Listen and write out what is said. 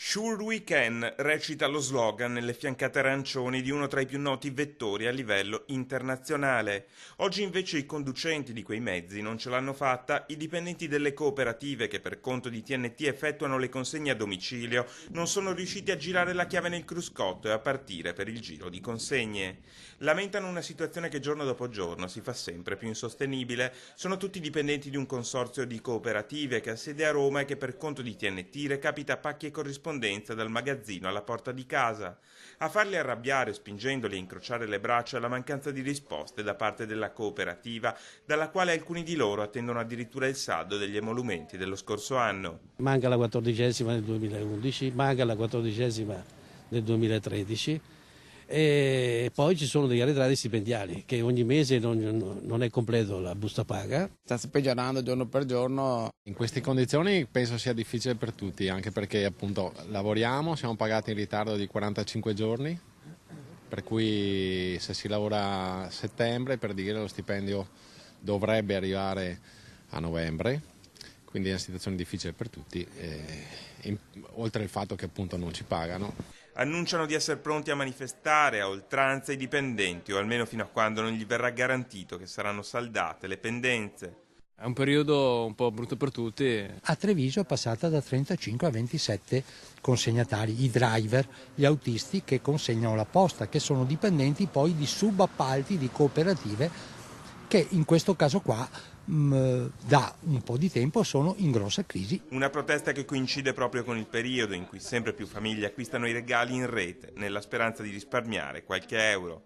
Sure We Can recita lo slogan nelle fiancate arancioni di uno tra i più noti vettori a livello internazionale. Oggi invece i conducenti di quei mezzi non ce l'hanno fatta, i dipendenti delle cooperative che per conto di TNT effettuano le consegne a domicilio non sono riusciti a girare la chiave nel cruscotto e a partire per il giro di consegne. Lamentano una situazione che giorno dopo giorno si fa sempre più insostenibile. Sono tutti dipendenti di un consorzio di cooperative che ha sede a Roma e che per conto di TNT recapita pacchi e corrispondenza dal magazzino alla porta di casa. A farli arrabbiare, spingendoli a incrociare le braccia, è la mancanza di risposte da parte della cooperativa, dalla quale alcuni di loro attendono addirittura il saldo degli emolumenti dello scorso anno. Manca la 14ª nel 2011, manca la 14ª nel 2013 e poi ci sono degli arretrati stipendiali che ogni mese non è completo la busta paga. Sta peggiorando giorno per giorno. In queste condizioni penso sia difficile per tutti, anche perché appunto lavoriamo, siamo pagati in ritardo di 45 giorni, per cui se si lavora a settembre, per dire, lo stipendio dovrebbe arrivare a novembre, quindi è una situazione difficile per tutti, oltre al fatto che appunto non ci pagano. Annunciano di essere pronti a manifestare a oltranza i dipendenti, o almeno fino a quando non gli verrà garantito che saranno saldate le pendenze. È un periodo un po' brutto per tutti. A Treviso è passata da 35 a 27 consegnatari, i driver, gli autisti che consegnano la posta, che sono dipendenti poi di subappalti di cooperative che in questo caso qua da un po' di tempo sono in grossa crisi. Una protesta che coincide proprio con il periodo in cui sempre più famiglie acquistano i regali in rete nella speranza di risparmiare qualche euro.